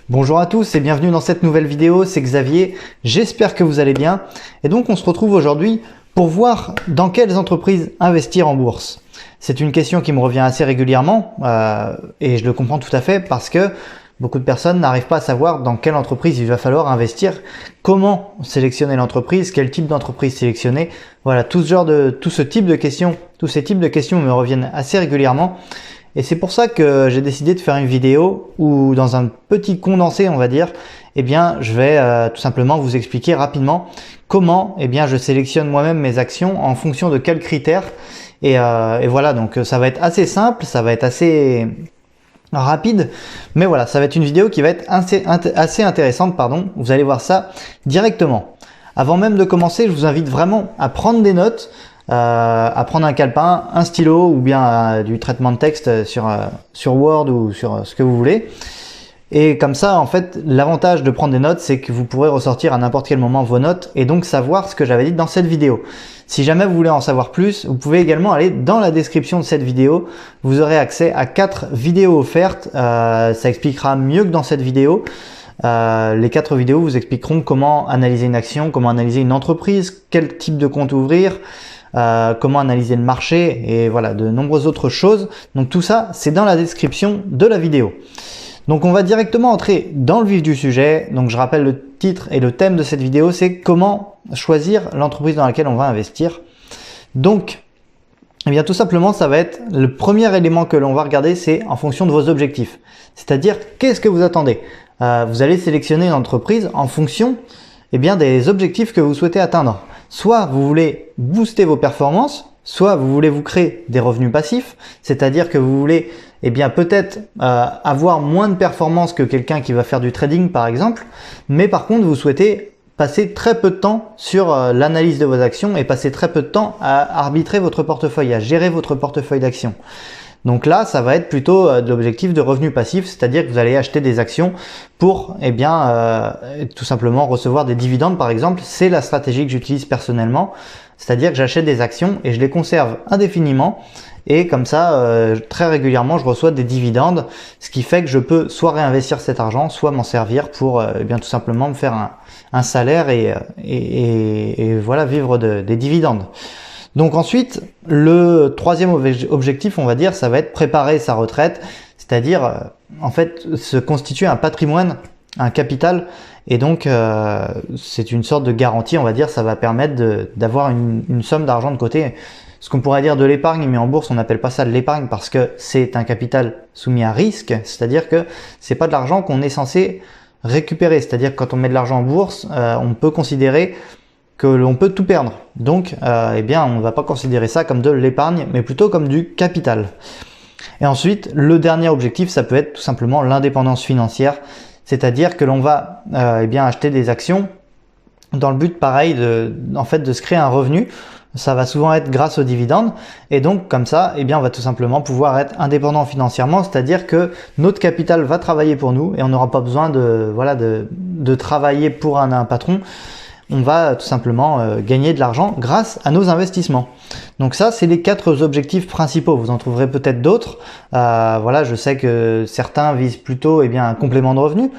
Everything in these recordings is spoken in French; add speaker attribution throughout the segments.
Speaker 1: Bonjour à tous et bienvenue dans cette nouvelle vidéo, c'est Xavier, j'espère que vous allez bien. Et donc on se retrouve aujourd'hui pour voir dans quelles entreprises investir en bourse. C'est une question qui me revient assez régulièrement et je le comprends tout à fait parce que beaucoup de personnes n'arrivent pas à savoir dans quelle entreprise il va falloir investir, comment sélectionner l'entreprise, quel type d'entreprise sélectionner. Voilà, tout ce type de questions, tous ces types de questions me reviennent assez régulièrement. Et c'est pour ça que j'ai décidé de faire une vidéo où dans un petit condensé, on va dire, eh bien, je vais tout simplement vous expliquer rapidement comment je sélectionne moi-même mes actions en fonction de quels critères. Et voilà, donc ça va être assez simple, ça va être assez rapide, mais voilà, ça va être une vidéo qui va être assez intéressante, pardon. Vous allez voir ça directement. Avant même de commencer, je vous invite vraiment à prendre des notes, à prendre un calepin, un stylo ou bien du traitement de texte sur Word ou sur ce que vous voulez. Et comme ça, en fait, l'avantage de prendre des notes, c'est que vous pourrez ressortir à n'importe quel moment vos notes et donc savoir ce que j'avais dit dans cette vidéo. Si jamais vous voulez en savoir plus, vous pouvez également aller dans la description de cette vidéo. Vous aurez accès à 4 vidéos offertes. Ça expliquera mieux que dans cette vidéo. Les 4 vidéos vous expliqueront comment analyser une action, comment analyser une entreprise, quel type de compte ouvrir, comment analyser le marché et voilà, de nombreuses autres choses. Donc tout ça, c'est dans la description de la vidéo. Donc on va directement entrer dans le vif du sujet. Donc je rappelle le titre et le thème de cette vidéo, c'est comment choisir l'entreprise dans laquelle on va investir. Donc, eh bien tout simplement, ça va être le premier élément que l'on va regarder, c'est en fonction de vos objectifs. C'est-à-dire, qu'est-ce que vous attendez? Vous allez sélectionner une entreprise en fonction des objectifs que vous souhaitez atteindre. Soit vous voulez booster vos performances, soit vous voulez vous créer des revenus passifs, c'est-à-dire que vous voulez peut-être avoir moins de performances que quelqu'un qui va faire du trading par exemple, mais par contre vous souhaitez passer très peu de temps sur l'analyse de vos actions et passer très peu de temps à arbitrer votre portefeuille, à gérer votre portefeuille d'actions. Donc là, ça va être plutôt de l'objectif de revenu passif, c'est-à-dire que vous allez acheter des actions pour tout simplement recevoir des dividendes par exemple. C'est la stratégie que j'utilise personnellement, c'est-à-dire que j'achète des actions et je les conserve indéfiniment et comme ça, très régulièrement, je reçois des dividendes, ce qui fait que je peux soit réinvestir cet argent, soit m'en servir pour tout simplement me faire un salaire et voilà, vivre des dividendes. Donc ensuite, le troisième objectif, on va dire, ça va être préparer sa retraite, c'est-à-dire en fait se constituer un patrimoine, un capital, et donc c'est une sorte de garantie, on va dire, ça va permettre d'avoir une somme d'argent de côté. Ce qu'on pourrait dire de l'épargne, mais en bourse on n'appelle pas ça de l'épargne parce que c'est un capital soumis à risque, c'est-à-dire que c'est pas de l'argent qu'on est censé récupérer, c'est-à-dire que quand on met de l'argent en bourse, on peut considérer que l'on peut tout perdre. Donc, on ne va pas considérer ça comme de l'épargne, mais plutôt comme du capital. Et ensuite, le dernier objectif, ça peut être tout simplement l'indépendance financière, c'est-à-dire que l'on va acheter des actions dans le but, pareil, de se créer un revenu. Ça va souvent être grâce aux dividendes et donc comme ça, on va tout simplement pouvoir être indépendant financièrement, c'est-à-dire que notre capital va travailler pour nous et on n'aura pas besoin de travailler pour un patron. On va tout simplement gagner de l'argent grâce à nos investissements. Donc ça, c'est les 4 objectifs principaux. Vous en trouverez peut-être d'autres. Je sais que certains visent plutôt un complément de revenus.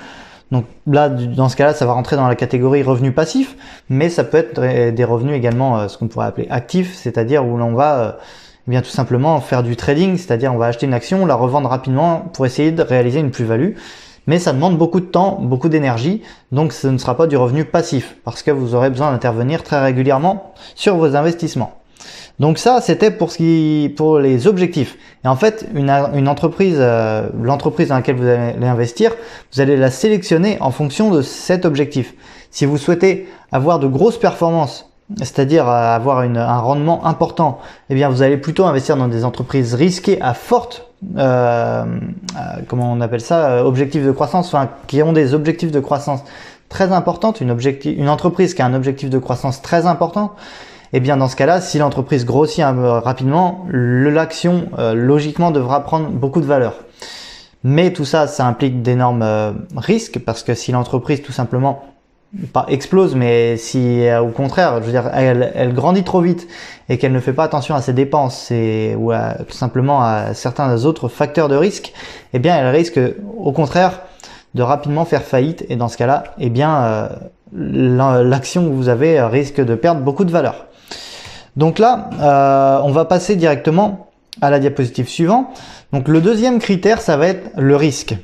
Speaker 1: Donc là, dans ce cas-là, ça va rentrer dans la catégorie revenus passifs, mais ça peut être des revenus également, ce qu'on pourrait appeler actifs, c'est-à-dire où l'on va tout simplement faire du trading, c'est-à-dire on va acheter une action, la revendre rapidement pour essayer de réaliser une plus-value. Mais ça demande beaucoup de temps, beaucoup d'énergie, donc ce ne sera pas du revenu passif parce que vous aurez besoin d'intervenir très régulièrement sur vos investissements. Donc ça, c'était pour les objectifs. Et en fait, une entreprise, l'entreprise dans laquelle vous allez investir, vous allez la sélectionner en fonction de cet objectif. Si vous souhaitez avoir de grosses performances, c'est-à-dire avoir un rendement important, vous allez plutôt investir dans des entreprises risquées à forte comment on appelle ça, objectifs de croissance, qui ont des objectifs de croissance très importantes. Une entreprise qui a un objectif de croissance très important, dans ce cas-là, si l'entreprise grossit rapidement, l'action logiquement devra prendre beaucoup de valeur. Mais tout ça, ça implique d'énormes risques parce que si l'entreprise tout simplement pas explose, mais si au contraire, je veux dire, elle grandit trop vite et qu'elle ne fait pas attention à ses dépenses ou tout simplement à certains autres facteurs de risque, elle risque au contraire de rapidement faire faillite. Et dans ce cas-là, eh bien, l'action que vous avez risque de perdre beaucoup de valeur. Donc là, on va passer directement à la diapositive suivante. Donc le deuxième critère, ça va être le risque.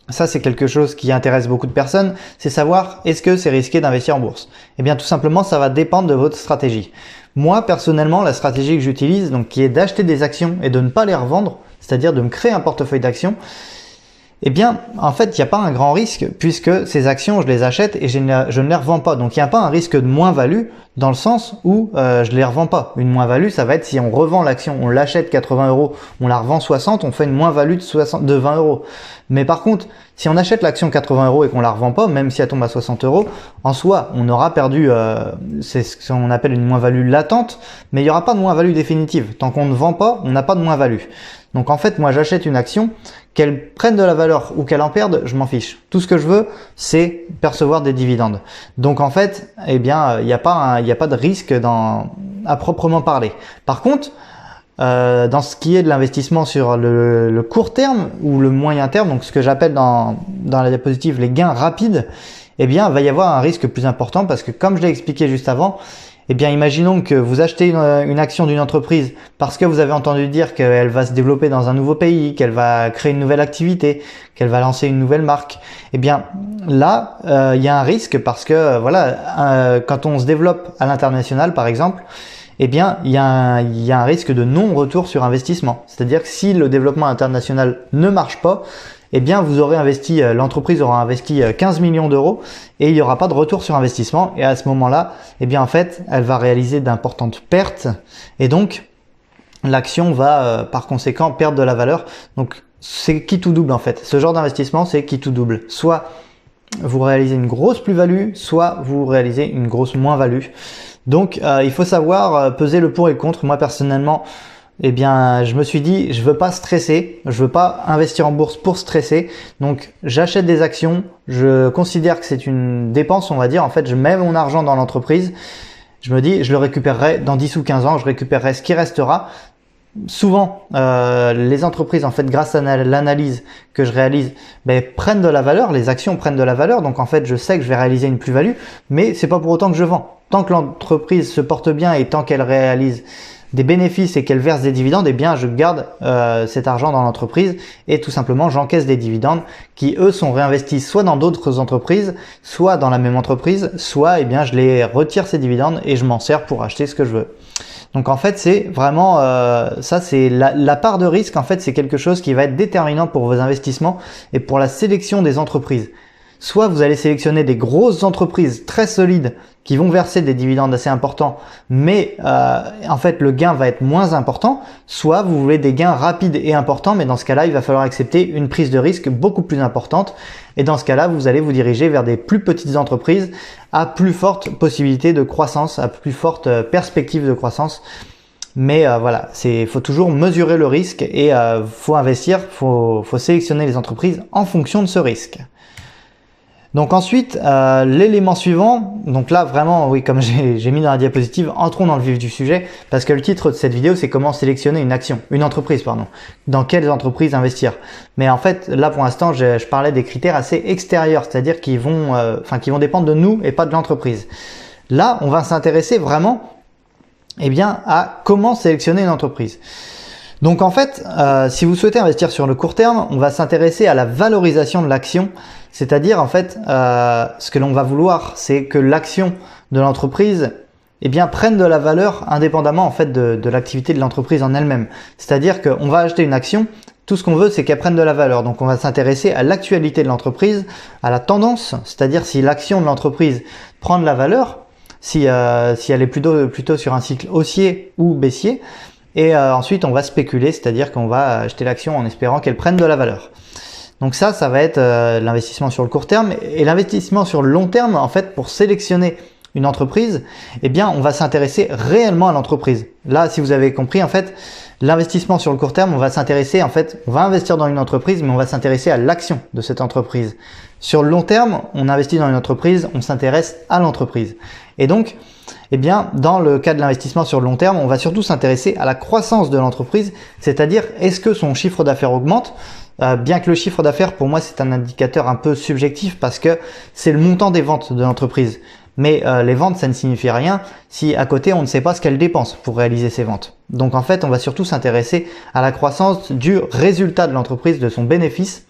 Speaker 1: Ça, c'est quelque chose qui intéresse beaucoup de personnes, c'est savoir est-ce que c'est risqué d'investir en bourse. Eh bien, tout simplement, ça va dépendre de votre stratégie. Moi, personnellement, la stratégie que j'utilise, donc qui est d'acheter des actions et de ne pas les revendre, c'est-à-dire de me créer un portefeuille d'actions, eh bien, en fait, il n'y a pas un grand risque puisque ces actions, je les achète et je ne les revends pas. Donc, il n'y a pas un risque de moins-value dans le sens où je les revends pas. Une moins-value, ça va être si on revend l'action, on l'achète 80 €, on la revend 60, on fait une moins-value de 20 €. Mais par contre, si on achète l'action 80 € et qu'on la revend pas, même si elle tombe à 60 €, en soi, on aura perdu, c'est ce qu'on appelle une moins-value latente, mais il n'y aura pas de moins-value définitive. Tant qu'on ne vend pas, on n'a pas de moins-value. Donc en fait, moi j'achète une action, qu'elle prenne de la valeur ou qu'elle en perde, je m'en fiche. Tout ce que je veux, c'est percevoir des dividendes. Donc en fait, eh bien, il n'y a pas de risque à proprement parler. Par contre, dans ce qui est de l'investissement sur le court terme ou le moyen terme, donc ce que j'appelle dans la diapositive les gains rapides, eh bien, il va y avoir un risque plus important parce que comme je l'ai expliqué juste avant, eh bien, imaginons que vous achetez une action d'une entreprise parce que vous avez entendu dire qu'elle va se développer dans un nouveau pays, qu'elle va créer une nouvelle activité, qu'elle va lancer une nouvelle marque. Eh bien, là, il y a un risque parce que, voilà, quand on se développe à l'international, par exemple, eh bien, il y a un risque de non-retour sur investissement. C'est-à-dire que si le développement international ne marche pas, eh bien, vous aurez investi, l'entreprise aura investi 15 millions d'euros et il n'y aura pas de retour sur investissement. Et à ce moment-là, eh bien, en fait, elle va réaliser d'importantes pertes et donc, l'action va, par conséquent, perdre de la valeur. Donc, c'est qui tout double, en fait. Ce genre d'investissement, c'est qui tout double. Soit vous réalisez une grosse plus-value, soit vous réalisez une grosse moins-value. Donc, il faut savoir peser le pour et le contre. Moi, personnellement, eh bien, je me suis dit, je veux pas stresser, je veux pas investir en bourse pour stresser. Donc, j'achète des actions. Je considère que c'est une dépense, on va dire. En fait, je mets mon argent dans l'entreprise. Je me dis, je le récupérerai dans 10 ou 15 ans. Je récupérerai ce qui restera. Souvent, les entreprises, en fait, grâce à l'analyse que je réalise, prennent de la valeur. Les actions prennent de la valeur. Donc, en fait, je sais que je vais réaliser une plus-value, mais c'est pas pour autant que je vends. Tant que l'entreprise se porte bien et tant qu'elle réalise des bénéfices et qu'elle verse des dividendes, eh bien, je garde cet argent dans l'entreprise et tout simplement, j'encaisse des dividendes qui, eux, sont réinvestis soit dans d'autres entreprises, soit dans la même entreprise, soit, eh bien, je les retire ces dividendes et je m'en sers pour acheter ce que je veux. Donc en fait, c'est vraiment ça, c'est la part de risque. En fait, c'est quelque chose qui va être déterminant pour vos investissements et pour la sélection des entreprises. Soit vous allez sélectionner des grosses entreprises très solides qui vont verser des dividendes assez importants, mais en fait le gain va être moins important. Soit vous voulez des gains rapides et importants, mais dans ce cas-là, il va falloir accepter une prise de risque beaucoup plus importante. Et dans ce cas-là, vous allez vous diriger vers des plus petites entreprises à plus forte possibilité de croissance, à plus forte perspective de croissance. Mais voilà, faut toujours mesurer le risque et faut investir, faut sélectionner les entreprises en fonction de ce risque. Donc ensuite, l'élément suivant, donc là vraiment, oui, comme j'ai mis dans la diapositive, entrons dans le vif du sujet, parce que le titre de cette vidéo, c'est comment sélectionner une entreprise, dans quelles entreprises investir. Mais en fait, là pour l'instant, je parlais des critères assez extérieurs, c'est-à-dire qui vont dépendre de nous et pas de l'entreprise. Là, on va s'intéresser vraiment, eh bien, à comment sélectionner une entreprise. Donc en fait, si vous souhaitez investir sur le court terme, on va s'intéresser à la valorisation de l'action. C'est-à-dire, en fait, ce que l'on va vouloir, c'est que l'action de l'entreprise, eh bien, prenne de la valeur indépendamment, en fait, de l'activité de l'entreprise en elle-même. C'est-à-dire qu'on va acheter une action, tout ce qu'on veut, c'est qu'elle prenne de la valeur. Donc, on va s'intéresser à l'actualité de l'entreprise, à la tendance, c'est-à-dire si l'action de l'entreprise prend de la valeur, si elle est plutôt sur un cycle haussier ou baissier. Et ensuite, on va spéculer, c'est-à-dire qu'on va acheter l'action en espérant qu'elle prenne de la valeur. Donc ça va être l'investissement sur le court terme. Et l'investissement sur le long terme, en fait, pour sélectionner une entreprise, eh bien, on va s'intéresser réellement à l'entreprise. Là, si vous avez compris, en fait, l'investissement sur le court terme, on va s'intéresser, en fait, on va investir dans une entreprise, mais on va s'intéresser à l'action de cette entreprise. Sur le long terme, on investit dans une entreprise, on s'intéresse à l'entreprise. Et donc, eh bien, dans le cas de l'investissement sur le long terme, on va surtout s'intéresser à la croissance de l'entreprise, c'est-à-dire est-ce que son chiffre d'affaires augmente bien que le chiffre d'affaires, pour moi, c'est un indicateur un peu subjectif parce que c'est le montant des ventes de l'entreprise. Mais les ventes, ça ne signifie rien si à côté, on ne sait pas ce qu'elle dépense pour réaliser ces ventes. Donc en fait, on va surtout s'intéresser à la croissance du résultat de l'entreprise, de son bénéfice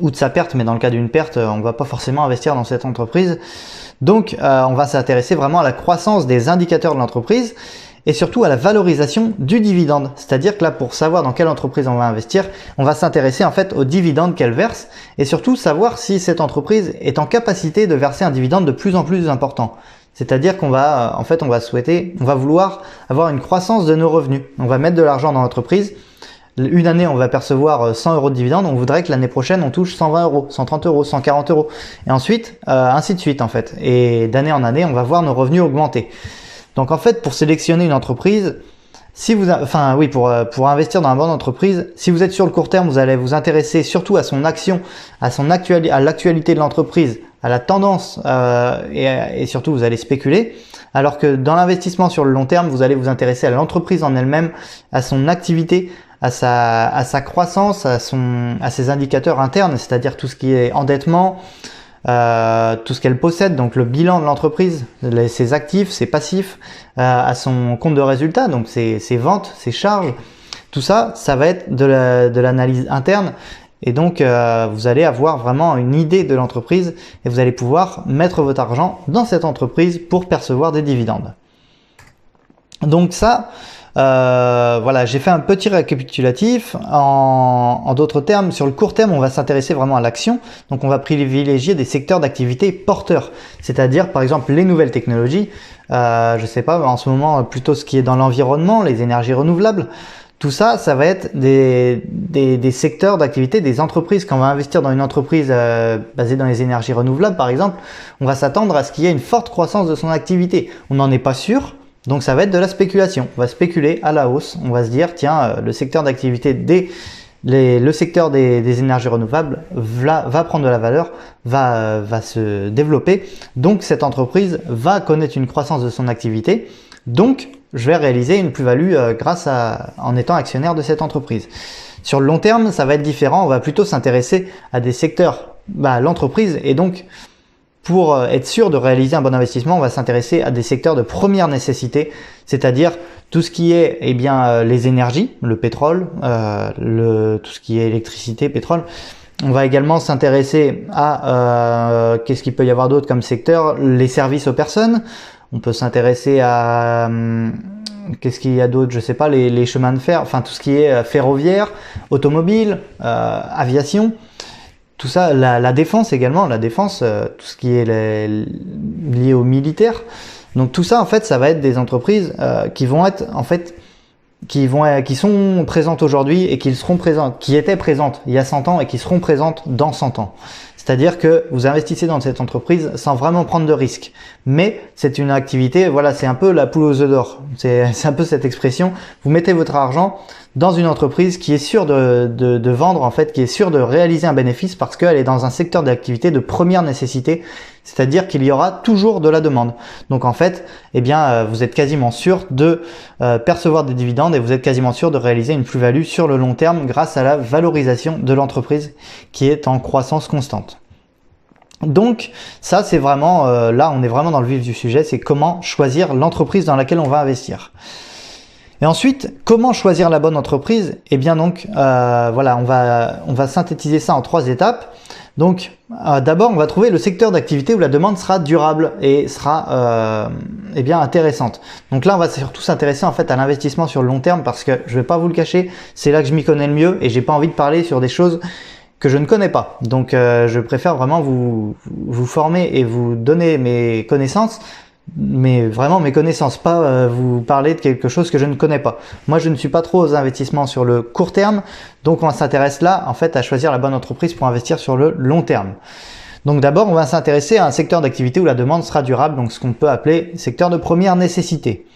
Speaker 1: ou de sa perte. Mais dans le cas d'une perte, on ne va pas forcément investir dans cette entreprise. Donc on va s'intéresser vraiment à la croissance des indicateurs de l'entreprise et surtout à la valorisation du dividende. C'est-à-dire que là, pour savoir dans quelle entreprise on va investir, on va s'intéresser en fait au dividende qu'elle verse et surtout savoir si cette entreprise est en capacité de verser un dividende de plus en plus important. C'est-à-dire qu'on va, en fait, on va vouloir avoir une croissance de nos revenus. On va mettre de l'argent dans l'entreprise. Une année, on va percevoir 100 euros de dividende. On voudrait que l'année prochaine, on touche 120 euros, 130 euros, 140 euros. Et ensuite, ainsi de suite, en fait. Et d'année en année, on va voir nos revenus augmenter. Donc, en fait, pour sélectionner une entreprise, pour investir dans une bonne entreprise, si vous êtes sur le court terme, vous allez vous intéresser surtout à son action, à l'actualité de l'entreprise, à la tendance et surtout vous allez spéculer. Alors que dans l'investissement sur le long terme, vous allez vous intéresser à l'entreprise en elle-même, à son activité, à sa croissance, à ses indicateurs internes, c'est-à-dire tout ce qui est endettement, tout ce qu'elle possède, donc le bilan de l'entreprise, ses actifs, ses passifs, à son compte de résultat, donc ses ventes, ses charges, tout ça, ça va être de l'analyse interne. Et donc, vous allez avoir vraiment une idée de l'entreprise et vous allez pouvoir mettre votre argent dans cette entreprise pour percevoir des dividendes. Donc ça, voilà, j'ai fait un petit récapitulatif. En d'autres termes, sur le court terme, on va s'intéresser vraiment à l'action. Donc, on va privilégier des secteurs d'activité porteurs, c'est-à-dire par exemple les nouvelles technologies. Je sais pas, en ce moment, plutôt ce qui est dans l'environnement, les énergies renouvelables. Tout ça, ça va être des secteurs d'activité, des entreprises. Quand on va investir dans une entreprise basée dans les énergies renouvelables, par exemple, on va s'attendre à ce qu'il y ait une forte croissance de son activité. On n'en est pas sûr, donc ça va être de la spéculation. On va spéculer à la hausse. On va se dire, tiens, le secteur d'activité le secteur des énergies renouvelables va prendre de la valeur, va se développer. Donc cette entreprise va connaître une croissance de son activité. Donc je vais réaliser une plus-value en étant actionnaire de cette entreprise. Sur le long terme, ça va être différent. On va plutôt s'intéresser à des secteurs, l'entreprise. Et donc, pour être sûr de réaliser un bon investissement, on va s'intéresser à des secteurs de première nécessité, c'est-à-dire tout ce qui est les énergies, le pétrole, tout ce qui est électricité, pétrole. On va également s'intéresser à qu'est-ce qu'il peut y avoir d'autre comme secteur, les services aux personnes. On peut s'intéresser à qu'est-ce qu'il y a d'autre, je sais pas, les chemins de fer, enfin tout ce qui est ferroviaire, automobile, aviation, tout ça, la défense également, tout ce qui est lié au militaire. Donc tout ça en fait, ça va être des entreprises qui vont être en fait qui sont présentes aujourd'hui et qui étaient présentes il y a 100 ans et qui seront présentes dans 100 ans. C'est-à-dire que vous investissez dans cette entreprise sans vraiment prendre de risques. Mais c'est une activité, voilà, c'est un peu la poule aux œufs d'or. C'est un peu cette expression. Vous mettez votre argent dans une entreprise qui est sûre de vendre, en fait, qui est sûre de réaliser un bénéfice parce qu'elle est dans un secteur d'activité de première nécessité. C'est-à-dire qu'il y aura toujours de la demande. Donc en fait, vous êtes quasiment sûr de percevoir des dividendes et vous êtes quasiment sûr de réaliser une plus-value sur le long terme grâce à la valorisation de l'entreprise qui est en croissance constante. Donc ça, c'est vraiment, là on est vraiment dans le vif du sujet, c'est comment choisir l'entreprise dans laquelle on va investir. Et ensuite, comment choisir la bonne entreprise? Voilà, on va synthétiser ça en 3 étapes. Donc, d'abord, on va trouver le secteur d'activité où la demande sera durable et sera intéressante. Donc là, on va surtout s'intéresser en fait à l'investissement sur le long terme parce que je vais pas vous le cacher, c'est là que je m'y connais le mieux et j'ai pas envie de parler sur des choses que je ne connais pas. Donc, je préfère vraiment vous former et vous donner mes connaissances. Mais vraiment mes connaissances, pas vous parler de quelque chose que je ne connais pas. Moi, je ne suis pas trop aux investissements sur le court terme, donc on s'intéresse là en fait à choisir la bonne entreprise pour investir sur le long terme. Donc d'abord, on va s'intéresser à un secteur d'activité où la demande sera durable, donc ce qu'on peut appeler secteur de première nécessité.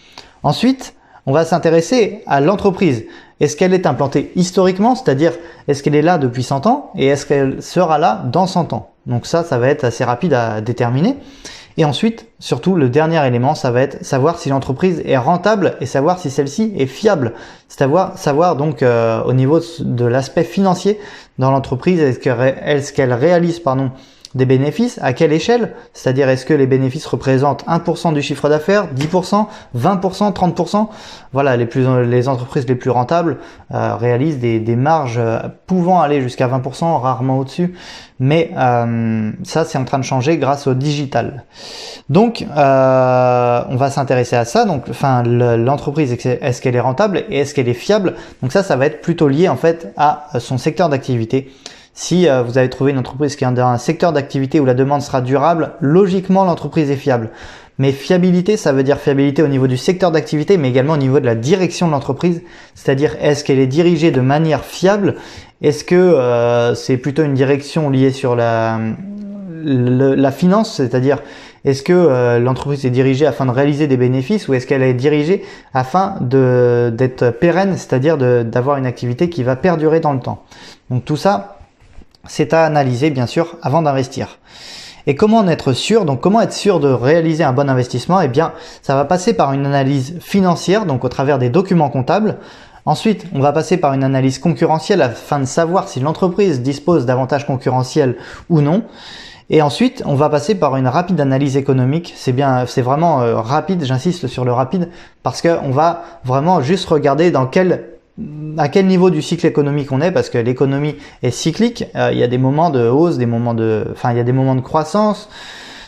Speaker 1: Ensuite, on va s'intéresser à l'entreprise. Est-ce qu'elle est implantée historiquement, c'est-à-dire est-ce qu'elle est là depuis 100 ans et est-ce qu'elle sera là dans 100 ans? Donc ça va être assez rapide à déterminer. Et ensuite, surtout, le dernier élément, ça va être savoir si l'entreprise est rentable et savoir si celle-ci est fiable. C'est savoir donc au niveau de l'aspect financier dans l'entreprise, est-ce qu'elle réalise des bénéfices, à quelle échelle? C'est-à-dire, est-ce que les bénéfices représentent 1% du chiffre d'affaires, 10%, 20%, 30%? Voilà, les entreprises les plus rentables réalisent des marges pouvant aller jusqu'à 20%, rarement au-dessus. Mais ça, c'est en train de changer grâce au digital. Donc, on va s'intéresser à ça. Donc, l'entreprise, est-ce qu'elle est rentable et est-ce qu'elle est fiable? Donc ça va être plutôt lié en fait à son secteur d'activité. Si vous avez trouvé une entreprise qui est dans un secteur d'activité où la demande sera durable, logiquement l'entreprise est fiable. Mais fiabilité, ça veut dire fiabilité au niveau du secteur d'activité, mais également au niveau de la direction de l'entreprise. C'est-à-dire, est-ce qu'elle est dirigée de manière fiable? Est-ce que c'est plutôt une direction liée sur la finance? C'est-à-dire, est-ce que l'entreprise est dirigée afin de réaliser des bénéfices ou est-ce qu'elle est dirigée afin d'être pérenne, c'est-à-dire d'avoir une activité qui va perdurer dans le temps? Donc tout ça, c'est à analyser bien sûr avant d'investir. Et comment en être sûr? Donc comment être sûr de réaliser un bon investissement? Eh bien, ça va passer par une analyse financière, donc au travers des documents comptables. Ensuite, on va passer par une analyse concurrentielle afin de savoir si l'entreprise dispose d'avantages concurrentiels ou non. Et ensuite, on va passer par une rapide analyse économique. C'est vraiment rapide, j'insiste sur le rapide, parce qu'on va vraiment juste regarder à quel niveau du cycle économique on est, parce que l'économie est cyclique. Il y a des moments de hausse, il y a des moments de croissance,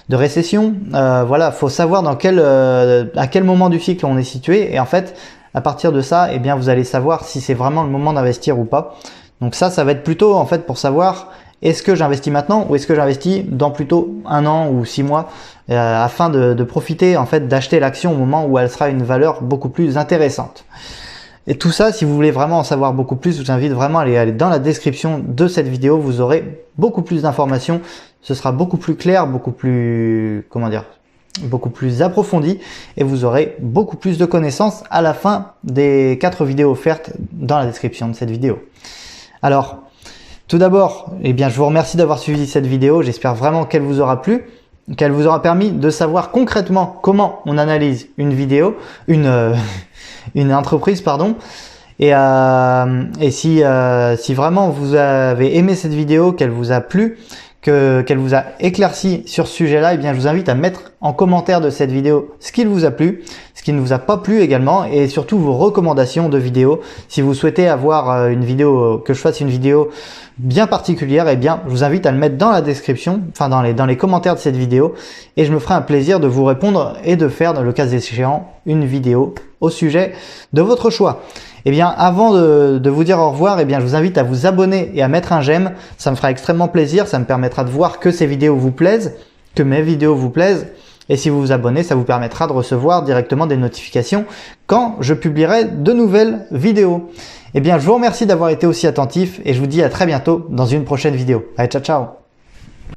Speaker 1: de récession. Voilà, faut savoir à quel moment du cycle on est situé. Et en fait, à partir de ça, eh bien, vous allez savoir si c'est vraiment le moment d'investir ou pas. Donc ça va être plutôt en fait pour savoir est-ce que j'investis maintenant ou est-ce que j'investis dans plutôt 1 an ou 6 mois afin de profiter en fait d'acheter l'action au moment où elle sera une valeur beaucoup plus intéressante. Et tout ça, si vous voulez vraiment en savoir beaucoup plus, je vous invite vraiment à aller dans la description de cette vidéo. Vous aurez beaucoup plus d'informations. Ce sera beaucoup plus clair, beaucoup plus approfondi et vous aurez beaucoup plus de connaissances à la fin des 4 vidéos offertes dans la description de cette vidéo. Alors, tout d'abord, eh bien, je vous remercie d'avoir suivi cette vidéo. J'espère vraiment qu'elle vous aura plu, qu'elle vous aura permis de savoir concrètement comment on analyse une entreprise, pardon. Et si vraiment vous avez aimé cette vidéo, qu'elle vous a plu, qu'elle vous a éclairci sur ce sujet-là, eh bien, je vous invite à mettre en commentaire de cette vidéo ce qui vous a plu, ce qui ne vous a pas plu également, et surtout vos recommandations de vidéos. Si vous souhaitez avoir que je fasse une vidéo bien particulière, eh bien, je vous invite à le mettre dans la description, enfin dans les commentaires de cette vidéo, et je me ferai un plaisir de vous répondre et de faire, dans le cas échéant, une vidéo au sujet de votre choix. Eh bien, avant de vous dire au revoir, eh bien, je vous invite à vous abonner et à mettre un j'aime. Ça me fera extrêmement plaisir. Ça me permettra de voir que ces vidéos vous plaisent, que mes vidéos vous plaisent. Et si vous vous abonnez, ça vous permettra de recevoir directement des notifications quand je publierai de nouvelles vidéos. Eh bien, je vous remercie d'avoir été aussi attentif et je vous dis à très bientôt dans une prochaine vidéo. Allez, ciao, ciao!